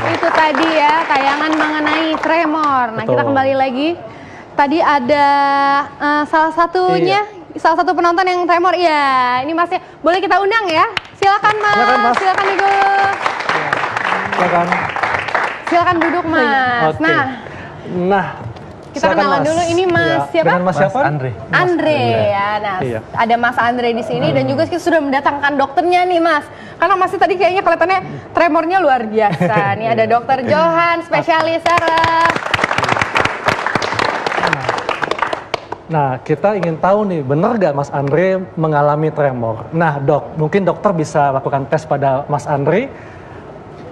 Itu tadi ya tayangan mengenai tremor. Nah, kita kembali lagi. Tadi ada salah satu penonton yang tremor. Iya, ini Masnya. Boleh kita undang ya? Silakan Mas. Silakan Ibu. Silakan duduk Mas. Okay. Nah, kita kenalan dulu. Ini Mas siapa? Dengan Mas siapa? Andre ya. Nah, ada Mas Andre di sini dan juga kita sudah mendatangkan dokternya nih Mas. Karena masih tadi kayaknya kelihatannya tremornya luar biasa. Nih ada Dokter Johan, spesialis saraf. Nah, kita ingin tahu nih, benar nggak Mas Andre mengalami tremor? Nah, Dok, mungkin dokter bisa lakukan tes pada Mas Andre.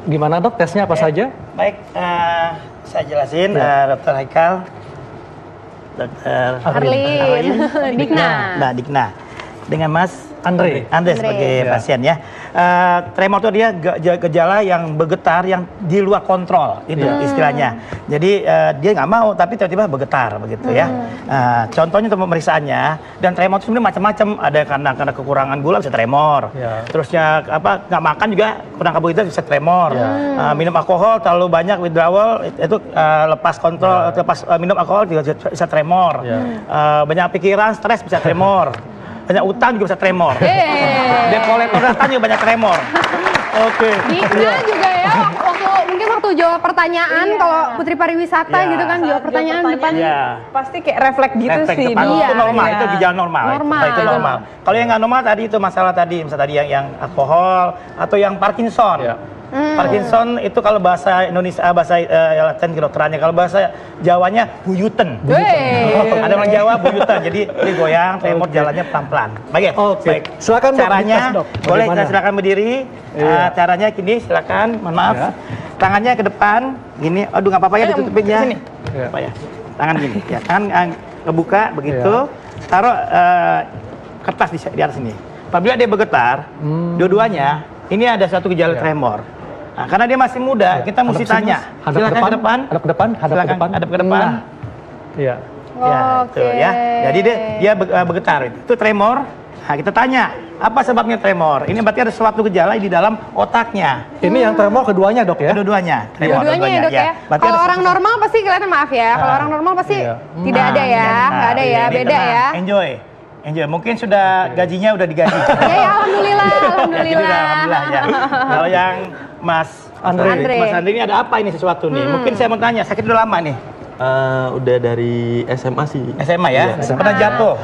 Gimana Dok, tesnya apa saja? Baik, saya jelasin, Dokter Haikal, Dokter Arlin, Dikna. Nah, Dikna. Dengan Mas Andre sebagai pasien ya. Tremor itu dia gejala yang bergetar yang di luar kontrol itu istilahnya. Jadi dia nggak mau tapi tiba-tiba bergetar begitu ya. Contohnya untuk pemeriksaannya, dan tremor itu sebenarnya macam-macam. Ada karena kekurangan gula bisa tremor. Terusnya nggak makan juga kurang karbohidrat bisa tremor. Minum alkohol terlalu banyak withdrawal itu lepas kontrol, lepas minum alkohol juga bisa tremor. Banyak pikiran, stres bisa tremor. Banyak utang juga bisa tremor. Dekolektor data juga banyak tremor. Oke. Dikna juga ya, waktu jawab pertanyaan kalau Putri Pariwisata gitu kan jawab pertanyaan depan. Pasti kayak refleks gitu sih. Itu normal, itu gejala normal. Itu normal. Kalau yang nggak normal tadi itu masalah tadi, misalnya tadi yang alkohol atau yang Parkinson. Parkinson itu kalau bahasa Indonesia, bahasa Latin kedokterannya, kalau bahasa Jawanya buyuten. Ada orang Jawa buyuten, jadi dia goyang, tremor jalannya pelan-pelan. Baik. Silakan caranya, boleh silakan berdiri. Caranya gini, silakan. Mohon maaf. Tangannya ke depan, gini. Aduh nggak apa-apa ya ditutupin ya. Apa ya? Tangan gini, ya. Tangan kebuka begitu. Taruh kertas di atas ini. Apabila dia bergetar, dua-duanya, ini ada satu gejala tremor. Nah, karena dia masih muda, kita mesti tanya. Silakan ke depan. Hadap ke depan. Hadap ke depan. Iya. Ya. Jadi dia bergetar. Itu tremor. Nah, kita tanya, apa sebabnya tremor? Ini berarti ada suatu gejala di dalam otaknya. Ini yang tremor keduanya Dok ya? Kedua-duanya. Dua-duanya ya Dok ya? Kalau orang normal pasti kelihatan, maaf ya, kalau orang normal pasti tidak ada ya, nggak ada ya, beda ya. Enjoy. Mungkin sudah gajinya udah digaji. Ya, alhamdulillah. Ya. Kalau yang Mas Andre ini ada apa ini sesuatu nih? Mungkin saya mau tanya, sakit udah lama nih? Udah dari SMA sih. SMA ya? Pernah jatuh?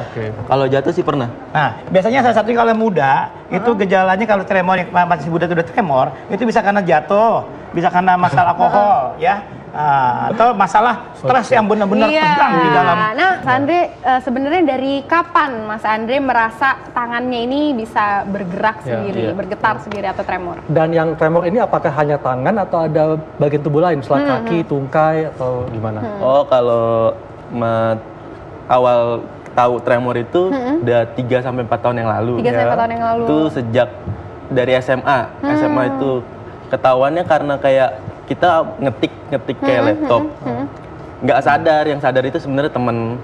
Kalau jatuh sih pernah. Nah, biasanya salah satu kalau muda, itu gejalanya kalau tremor, yang masih muda itu udah tremor, itu bisa karena jatuh, bisa karena masalah alkohol, ya. Atau masalah stres yang benar-benar tegang di dalam. Nah, Mas Andre, sebenarnya dari kapan Mas Andre merasa tangannya ini bisa bergerak sendiri, bergetar sendiri atau tremor? Dan yang tremor ini apakah hanya tangan atau ada bagian tubuh lain, misalnya kaki, tungkai atau gimana? Oh, kalau awal tahu tremor itu udah 3 sampai 4 tahun yang lalu. 3 sampai 4 tahun yang lalu. Itu sejak dari SMA. SMA itu ketahuannya karena kayak kita ngetik kayak laptop. Nggak sadar, yang sadar itu sebenarnya temen.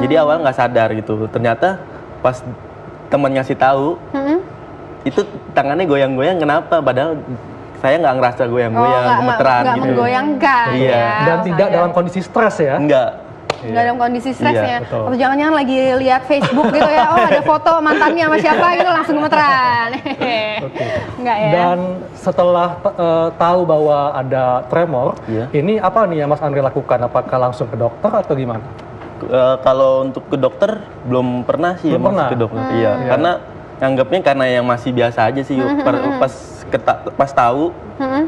Jadi awal nggak sadar gitu. Ternyata pas temen ngasih tahu, itu tangannya goyang-goyang. Kenapa? Padahal saya nggak ngerasa goyang-goyang, gemeteran nggak gitu. menggoyangkan. Iya. Ya, Dan tidak sadar. dalam kondisi stres ya? Enggak. Nggak dalam kondisi stres Iya, ya. betul. Atau jangan-jangan lagi lihat Facebook gitu ya, oh ada foto mantannya sama siapa gitu langsung gemeteran. Enggak ya. Dan setelah tahu bahwa ada tremor, Iya. ini apa nih yang Mas Andre lakukan? Apakah langsung ke dokter atau gimana? Kalau untuk ke dokter belum pernah sih Belum masuk pernah? ke dokter. Iya, karena anggapnya karena yang masih biasa aja sih. Pas tahu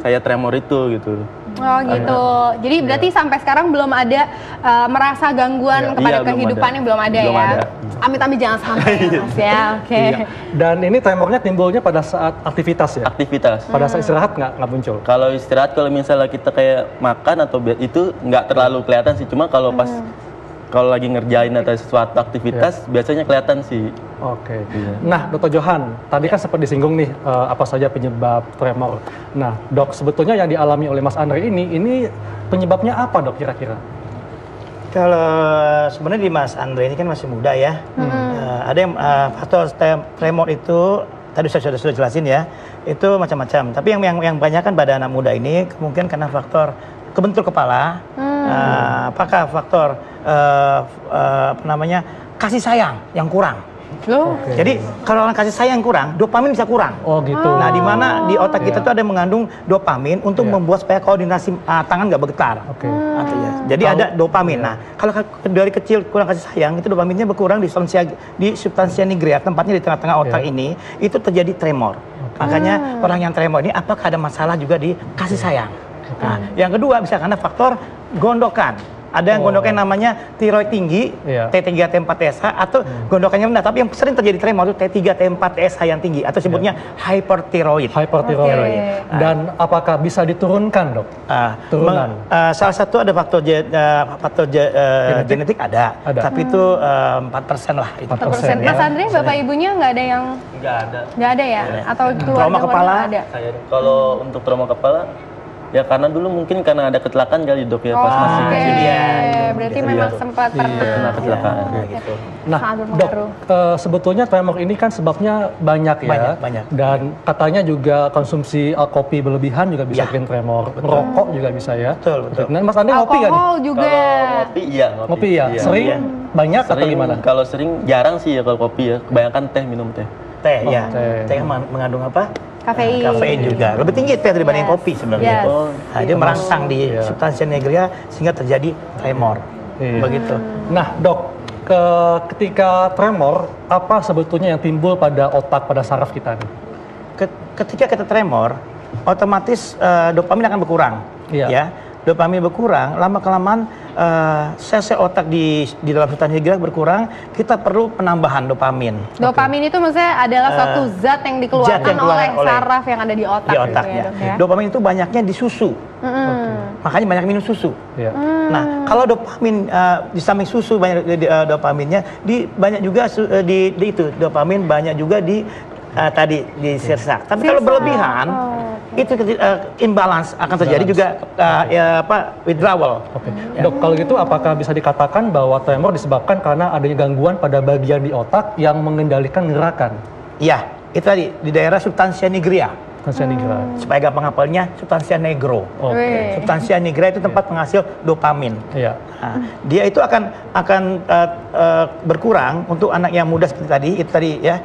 saya tremor itu gitu. Oh gitu. Jadi berarti sampai sekarang belum ada merasa gangguan kepada Iya, belum kehidupannya ada. belum ada Belum ya. ada. Amit-amit jangan sampai ya, Mas ya. Oke. Iya. Dan ini tremornya timbulnya pada saat aktivitas ya? Aktivitas. Pada saat istirahat nggak muncul? Kalau istirahat, kalau misalnya kita kayak makan atau itu nggak terlalu kelihatan sih. Cuma kalau pas kalau lagi ngerjain atau sesuatu aktivitas biasanya kelihatan sih. Oke. Iya. Nah, Dr. Johan, tadi kan sempat disinggung nih apa saja penyebab tremor. Nah, Dok, sebetulnya yang dialami oleh Mas Andre ini penyebabnya apa, Dok, kira-kira? Kalau sebenarnya di Mas Andre ini kan masih muda ya. Ada yang faktor tremor itu tadi saya sudah jelasin ya. Itu macam-macam. Tapi yang banyak kan pada anak muda ini kemungkinan karena faktor kebentur kepala. Apakah faktor kasih sayang yang kurang? Loh. Jadi kalau orang kasih sayang kurang, dopamin bisa kurang. Oh, gitu. Nah, di mana di otak kita tuh ada mengandung dopamin untuk membuat supaya koordinasi tangan nggak bergetar. Oke. Jadi ada dopamin. Nah, kalau dari kecil kurang kasih sayang, itu dopaminnya berkurang di substansia nigrea, tempatnya di tengah-tengah otak ini, itu terjadi tremor. Makanya orang yang tremor ini apakah ada masalah juga di kasih sayang? Nah, yang kedua bisa karena faktor gondokan. Ada yang gondokan namanya tiroid tinggi, T3 T4 TSH, atau gondokannya rendah. Tapi yang sering terjadi tremor itu T3 T4 TSH yang tinggi, atau sebutnya hyperthyroid. Hyperthyroid. Dan apakah bisa diturunkan, Dok? Turunan? Salah satu ada faktor genetik ada, tapi itu 4% lah. 4%. Mas Andre, bapak ibunya nggak ada yang nggak ada ya? Atau Trauma kepala? ada? Kalau untuk trauma kepala, ya karena dulu mungkin karena ada kecelakaan kali, Dok, ya pas masih Oke. kecil. Berarti memang sempat pernah Kena kecelakaan. Gitu. Nah, Sangat Dok, berpengaruh. sebetulnya tremor ini kan sebabnya banyak ya. Banyak. Dan katanya juga konsumsi kopi berlebihan juga bisa bikin tremor. Merokok juga bisa ya. Betul. Nah, Mas Andre ngopi kan? Alkohol juga. Kalau ngopi, iya Ngopi ya? Iya. Sering? Iya. Banyak atau Sering, gimana? kalau sering jarang sih ya kalau kopi ya. Kebanyakan teh, minum teh. Teh, ya. teh. Teh mengandung apa? Kafein. Kafein juga. Lebih tinggi teh dibanding kopi sebenarnya. Yes. Nah, dia merangsang di substansia nigrea sehingga terjadi tremor. Iya. Begitu. Nah, Dok, ketika tremor, apa sebetulnya yang timbul pada otak, pada saraf kita nih? Ketika kita tremor, otomatis dopamin akan berkurang. Iya. Ya, dopamin berkurang, lama-kelamaan sel-sel otak di dalam substansi nigrea berkurang. Kita perlu penambahan dopamin. Dopamin itu maksudnya adalah suatu zat yang dikeluarkan zat yang keluar oleh oleh saraf yang ada di otak. Di gitu otak ya, ya. Dok, ya. Dopamin itu banyaknya di susu. Makanya banyak minum susu. Iya. Nah, kalau dopamin di samping susu banyak dopaminnya, banyak juga itu dopamin banyak juga di tadi di sirsak. Tapi kalau berlebihan itu imbalance akan terjadi juga withdrawal. Oke. Dok, kalau gitu apakah bisa dikatakan bahwa tremor disebabkan karena adanya gangguan pada bagian di otak yang mengendalikan gerakan? Iya, itu tadi di daerah substansia nigrea. Substansia nigrea. Supaya gampang hafalnya, substansia negro. Oke. Substansia nigrea itu tempat penghasil dopamin. Iya. Nah, dia itu akan berkurang untuk anak yang muda seperti tadi, itu tadi ya,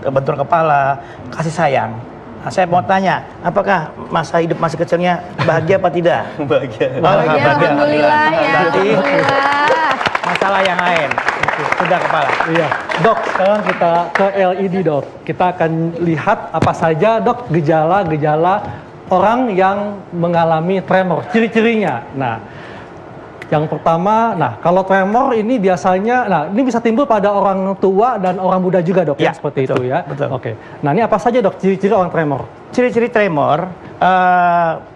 bentur kepala, kasih sayang. Nah, saya mau tanya, apakah masa hidup masih kecilnya bahagia apa tidak? Bahagia. Bahagia, alhamdulillah ya. Berarti Alhamdulillah. masalah yang lain, sudah kepala. Iya. Dok, sekarang kita ke LED, Dok. Kita akan lihat apa saja, Dok, gejala-gejala orang yang mengalami tremor, ciri-cirinya. Nah, yang pertama, kalau tremor ini biasanya, ini bisa timbul pada orang tua dan orang muda juga, Dok, ya, seperti betul, itu ya. betul. Oke. Nah, ini apa saja, Dok, ciri-ciri orang tremor? Ciri-ciri tremor,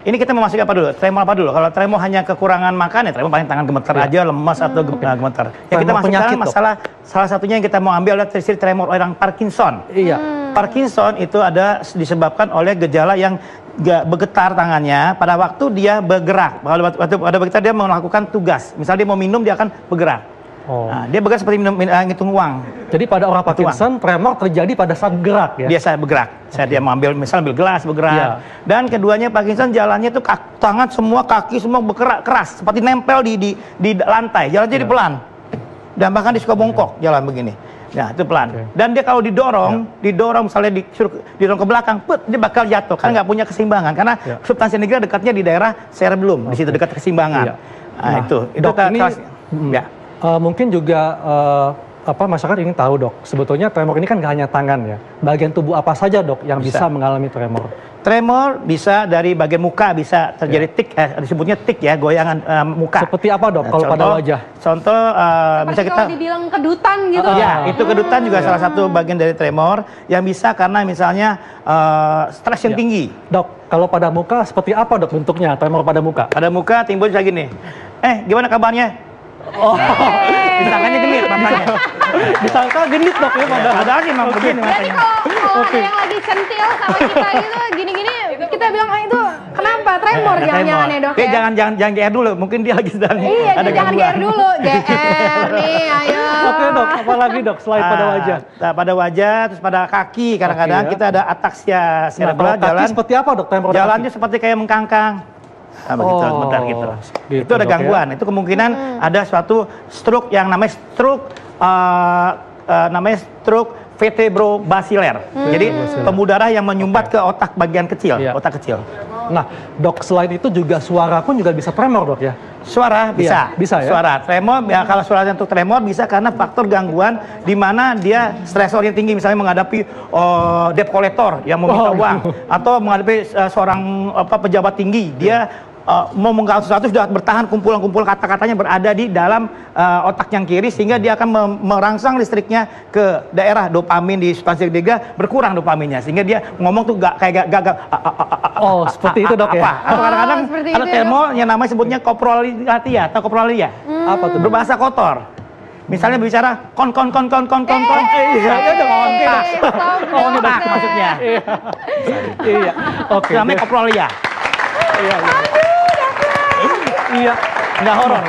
ini kita memasuki apa dulu? Tremor apa dulu? Kalau tremor hanya kekurangan makan, ya tremor paling tangan gemeter aja, lemas atau gemeter. Yang kita Tremor masukkan penyakit, Dok. masalah, salah satunya yang kita mau ambil adalah ciri-ciri tremor orang Parkinson. Iya. Parkinson itu ada disebabkan oleh gejala yang bergetar tangannya pada waktu dia bergerak. Pada bergetar dia melakukan tugas. Misalnya dia mau minum, dia akan bergerak. Nah, dia bergerak seperti ngitung uang. Jadi pada orang Parkinson, tremor terjadi pada saat gerak ya? Dia bergerak. Dia misalnya ambil gelas, bergerak. Dan keduanya Parkinson jalannya itu tangan semua, kaki semua bergerak keras. Seperti nempel di lantai. Jalannya jadi pelan. Dan bahkan dia suka bongkok jalan begini. Nah, itu pelan. Dan dia kalau didorong misalnya didorong ke belakang, dia bakal jatuh. Kan nggak punya keseimbangan. Karena substansi nigra dekatnya di daerah cerebellum. Di situ dekat keseimbangan. Nah, itu dok, ini mungkin juga masyarakat ingin tahu dok, sebetulnya tremor ini kan nggak hanya tangan ya. Bagian tubuh apa saja dok yang bisa mengalami tremor? Tremor bisa dari bagian muka, bisa terjadi tik, disebutnya tik ya, goyangan muka. Seperti apa dok kalau pada wajah? Contoh, bisa kita kalau dibilang kedutan gitu. Ya, itu kedutan juga salah satu bagian dari tremor yang bisa karena misalnya stres yang tinggi. Dok, kalau pada muka seperti apa dok bentuknya tremor pada muka? Pada muka timbul bisa gini. Gimana kabarnya? Disangkanya genit matanya. Disangka genit dok ya padahal sih memang begini matanya. Jadi kalau ada yang lagi centil sama kita gitu, gini-gini, kita bilang itu kenapa tremor jangan-jangan ya dok ya? Jangan GR dulu, mungkin dia lagi sedang ada jangan GR dulu, GR nih, ayo. Oke dok, apa lagi dok selain pada wajah? Pada wajah, terus pada kaki, kadang-kadang kita ada ataksia cerebral. Jalan seperti apa dok tremor? Jalannya seperti kayak mengkangkang. Begitu, sebentar gitu. Itu ada gangguan. Itu kemungkinan ada suatu stroke yang namanya stroke vertebrobasiler. Jadi pembuluh darah yang menyumbat ke otak bagian kecil, otak kecil. Nah, dok selain itu juga suara pun juga bisa tremor dok ya? Suara bisa, bisa ya. Suara tremor, kalau suaranya untuk tremor bisa karena faktor gangguan di mana dia stresor yang tinggi, misalnya menghadapi debt collector yang mau minta uang, atau menghadapi seorang pejabat tinggi, dia mau menggaul sesuatu, sudah bertahan kumpulan-kumpulan kata-katanya berada di dalam otak yang kiri sehingga dia akan merangsang listriknya ke daerah dopamin di substansi ketiga, berkurang dopaminnya sehingga dia ngomong tuh kayak gagal. Seperti itu dok ya. Atau kadang-kadang ada tremor yang namanya sebutnya koprolalia atau koprolalia. Apa tuh? Berbahasa kotor. Misalnya bicara kon. Iya, itu kontak maksudnya. Iya. Oke. Namanya koprolalia. Iya, nggak horor.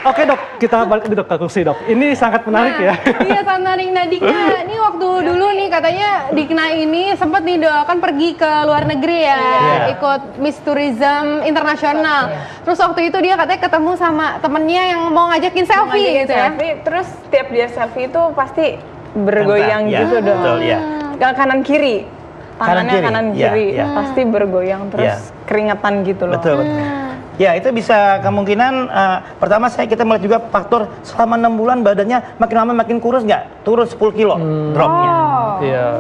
Oke dok, kita balik dok ke kursi dok. Ini sangat menarik ya. Iya, sangat menarik. Nah Dika, ini waktu dulu nih katanya Dikna ini sempat nih dok kan pergi ke luar negeri ya, ikut Miss Tourism Internasional. Terus waktu itu dia katanya ketemu sama temennya yang mau ngajakin selfie gitu ya. Terus tiap dia selfie itu pasti bergoyang gitu dong. Betul, ya. Kanan kiri. Tangannya kanan kiri pasti bergoyang terus keringetan gitu loh. Betul. Ya, itu bisa kemungkinan pertama kita melihat juga faktor selama 6 bulan badannya makin lama makin kurus nggak? Turun 10 kilo dropnya.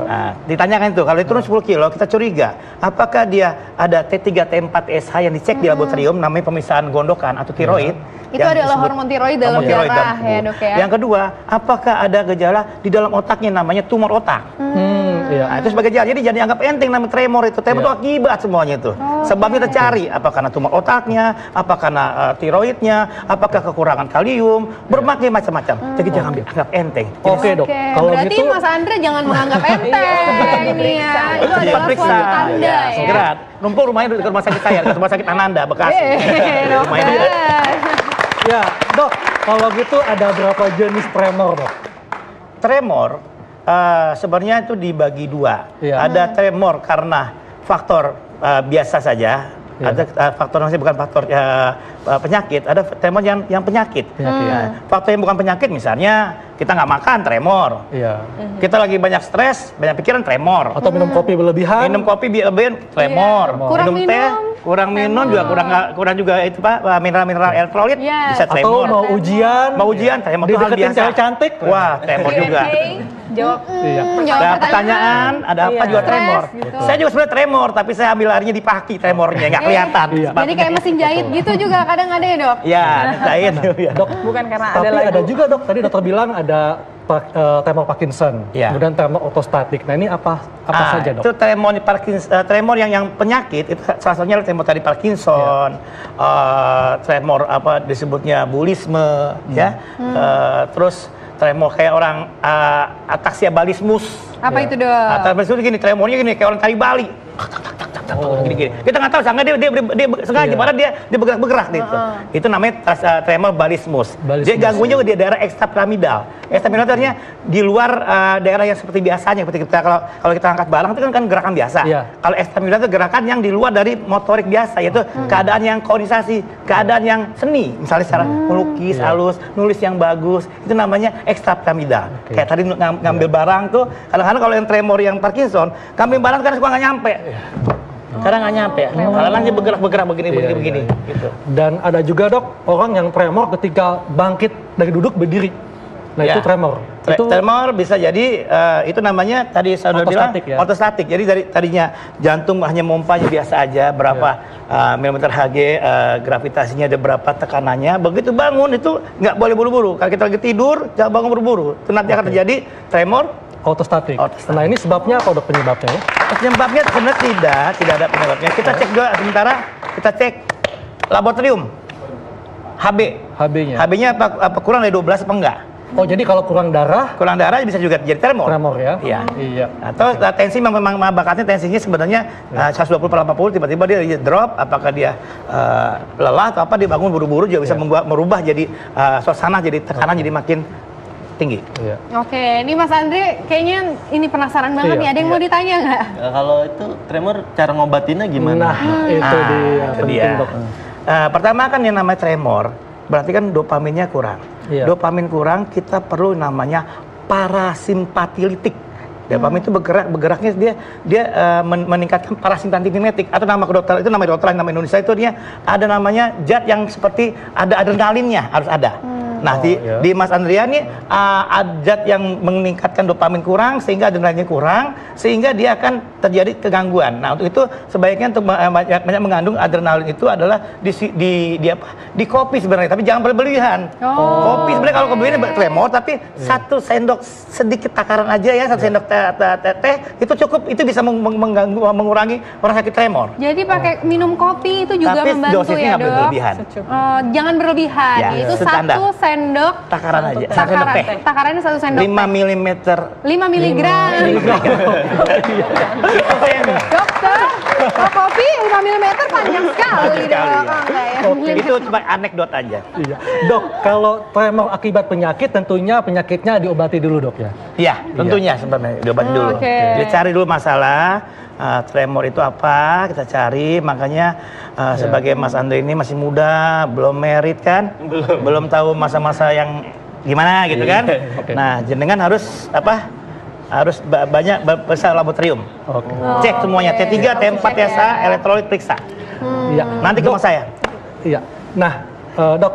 Nah, ditanyakan itu, kalau dia turun 10 kilo kita curiga apakah dia ada T3, T4, SH yang dicek di laboratorium namanya pemisahan gondokan atau tiroid. Itu adalah hormon tiroid dalam darah ya dok ya. Yang kedua, apakah ada gejala di dalam otaknya namanya tumor otak. Nah, itu sebagai gejala. Jadi jangan dianggap enteng namanya tremor itu. Tremor itu akibat semuanya itu. Sebabnya kita cari, apa karena tumor otaknya, apa karena tiroidnya, apakah kekurangan kalium, berbagai macam-macam. Jadi jangan dianggap enteng. Oke dok. Kalau berarti gitu, Mas Andre jangan menganggap enteng ini ya. Itu adalah suatu tanda ya. Segera numpuk rumahnya di rumah sakit saya, di rumah sakit Ananda, Bekasi. Rumahnya ya, dok, kalau gitu ada berapa jenis tremor, dok? Tremor sebenarnya itu dibagi dua. Ada tremor karena faktor biasa saja, ada faktor yang bukan faktor penyakit, ada tremor yang penyakit. Faktor yang bukan penyakit misalnya kita nggak makan, tremor. Kita lagi banyak stres, banyak pikiran, tremor. Atau minum kopi berlebihan. Minum kopi berlebihan, tremor. Minum teh, kurang minum juga kurang juga itu Pak, mineral elektrolit bisa tremor. Atau mau ujian, tremor itu hal biasa. Cewek cantik. Wah, tremor juga. Jawab. Ada pertanyaan, ada apa juga tremor. Gitu. Saya juga sebenarnya tremor, tapi saya ambil larinya di kaki tremornya, nggak kelihatan. Jadi kayak mesin jahit gitu juga kadang ada ya dok? Iya, jahit. Dok, bukan karena tapi ada juga dok, tadi dokter bilang ada tremor Parkinson, kemudian tremor ortostatik. Nah ini apa saja dok? Itu tremor Parkinson, tremor yang penyakit itu salah satunya tremor tadi Parkinson, tremor apa disebutnya bulisme, terus tremor kayak orang ataksia balismus. Apa itu dok? Tremor itu gini, tremornya gini kayak orang tari Bali. gini-gini. Kita nggak tahu, dia sengaja, padahal dia bergerak gitu. Itu namanya tremor balismus. Dia ganggunya di daerah ekstrapiramidal. Ekstrapiramidal artinya di luar daerah yang seperti biasanya. Seperti kita kalau kita angkat barang itu kan gerakan biasa. Kalau ekstrapiramidal itu gerakan yang di luar dari motorik biasa, yaitu keadaan yang koordinasi, keadaan yang seni, misalnya secara melukis halus, nulis yang bagus, itu namanya ekstrapiramidal. Kayak tadi ngambil barang tuh, kadang-kadang kalau yang tremor yang Parkinson, ngambil barang kadang suka nggak nyampe. Kadang nggak nyampe, kadang dia bergerak begini. Gitu. Dan ada juga dok, orang yang tremor ketika bangkit dari duduk berdiri. Nah itu tremor. Tremor bisa jadi itu namanya tadi saya udah bilang ortostatik. Jadi dari tadinya jantung hanya mompanya biasa aja, berapa milimeter Hg, gravitasinya ada berapa tekanannya. Begitu bangun itu nggak boleh buru-buru. Kalau kita lagi tidur jangan bangun buru-buru. Itu nanti akan terjadi tremor ortostatik. Nah ini sebabnya apa dok penyebabnya? Penyebabnya sebenarnya tidak ada penyebabnya. Kita cek juga sementara, kita cek laboratorium HB-nya. HB-nya apa kurang dari 12 apa enggak? Oh jadi kalau kurang darah bisa juga jadi tremor. Tremor ya? Iya. Atau tensi memang bakatnya tensinya sebenarnya 120 per 80, tiba-tiba dia drop, apakah dia lelah atau apa, dia bangun buru-buru juga bisa merubah jadi suasana, jadi tekanan jadi makin tinggi. Oke, ini Mas Andre kayaknya ini penasaran banget nih. Ada yang mau ditanya nggak? Kalau itu tremor cara ngobatinnya gimana? Nah, itu dia penting dok. Pertama kan yang namanya tremor, berarti kan dopaminnya kurang. Dopamin kurang, kita perlu namanya parasimpatiolitik. Dopamin itu bergeraknya dia meningkatkan parasimpatikinetik, atau nama kedokteran itu, nama kedokteran, nama Indonesia itu dia ada namanya zat yang seperti ada adrenalinnya, harus ada. Nah, di Mas Andrea nih zat yang meningkatkan dopamin kurang sehingga adrenalinnya kurang, sehingga dia akan terjadi kegangguan. Nah, untuk itu sebaiknya untuk banyak mengandung adrenalin itu adalah di kopi sebenarnya, tapi jangan berlebihan. Kopi sebenarnya kalau kelebihan tremor, tapi 1 sendok sedikit takaran aja ya, 1 sendok teh itu cukup, itu bisa mengurangi orang sakit tremor. Jadi pakai minum kopi itu juga tapi membantu ya dok? Berlebihan. Jangan berlebihan, itu 1 sendok takaran aja. Takarannya 1 sendok 5 mm. 5 miligram. Dokter, kalau kopi 5 mm panjang sekali dok. Itu cuma anekdot aja. Dok, kalau tremor akibat penyakit, tentunya penyakitnya diobati dulu dok ya? Iya, tentunya sebenarnya diobati dulu. Jadi cari dulu masalah. Tremor itu apa, kita cari. Makanya sebagai Mas Andre ini masih muda, belum married kan, belum tahu masa-masa yang gimana gitu kan. Nah, jenengan harus harus banyak periksa laboratorium. Cek semuanya, T3, T4, TSA, elektrolit periksa. Nanti ke saya. Iya. Nah, dok,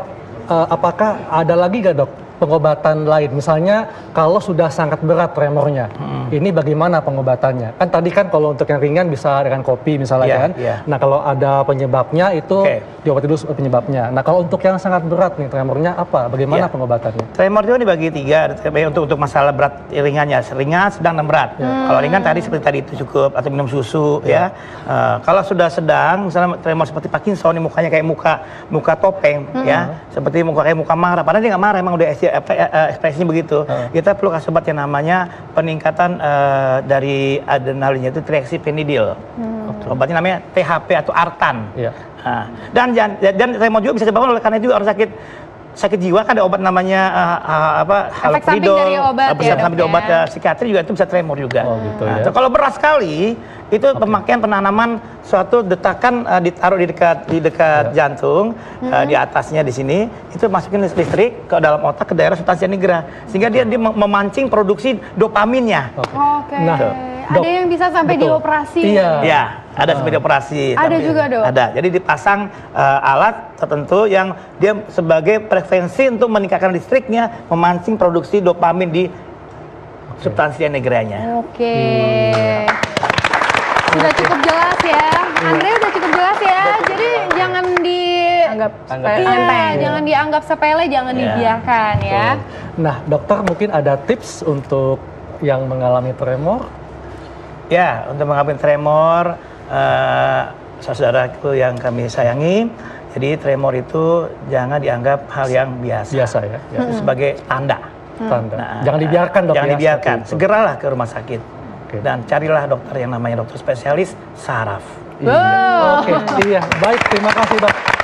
apakah ada lagi nggak dok pengobatan lain? Misalnya kalau sudah sangat berat tremornya, ini bagaimana pengobatannya? Kan tadi kan kalau untuk yang ringan bisa dengan kopi misalnya kan. Nah kalau ada penyebabnya itu diobati dulu penyebabnya. Nah kalau untuk yang sangat berat nih tremornya apa? Bagaimana pengobatannya? Tremor itu dibagi 3 untuk masalah berat ringannya, ringan, sedang, dan berat. Kalau ringan tadi seperti tadi itu cukup, atau minum susu ya. Kalau sudah sedang, misalnya tremor seperti Parkinson, mukanya kayak muka topeng ya, seperti kayak muka marah, padahal dia nggak marah, emang udah ekspresinya begitu. Kita perlu kasih obat yang namanya peningkatan dari adrenalinnya, itu triaxiphenidil. Obatnya namanya THP atau Artan. Dan tremor juga bisa disebabkan oleh karena juga orang sakit jiwa, kan ada obat namanya Haloperidol. Efek samping dari obat psikiatri juga itu bisa tremor juga. Kalau berat sekali itu pemakaian penanaman suatu detakan ditaruh di dekat jantung, di atasnya di sini, itu masukin listrik ke dalam otak, ke daerah substansia nigra, sehingga dia memancing produksi dopaminnya. Nah, ada yang bisa sampai dioperasi. Iya, ada sampai dioperasi. Ada juga dok. Ada. Jadi dipasang alat tertentu yang dia sebagai frekuensi untuk meningkatkan listriknya, memancing produksi dopamin di substansia nigranya. Sudah cukup jelas ya, Andre udah cukup jelas ya. Jadi jangan jangan dianggap sepele, jangan dibiarkan ya. Nah, dokter mungkin ada tips untuk yang mengalami tremor? Ya, untuk mengalami tremor, saudaraku yang kami sayangi, jadi tremor itu jangan dianggap hal yang biasa. Biasa ya. Itu sebagai tanda. Nah, jangan dibiarkan dok. Jangan dibiarkan. Segeralah ke rumah sakit. Dan carilah dokter yang namanya dokter spesialis saraf. Oke, iya. Baik, terima kasih dok.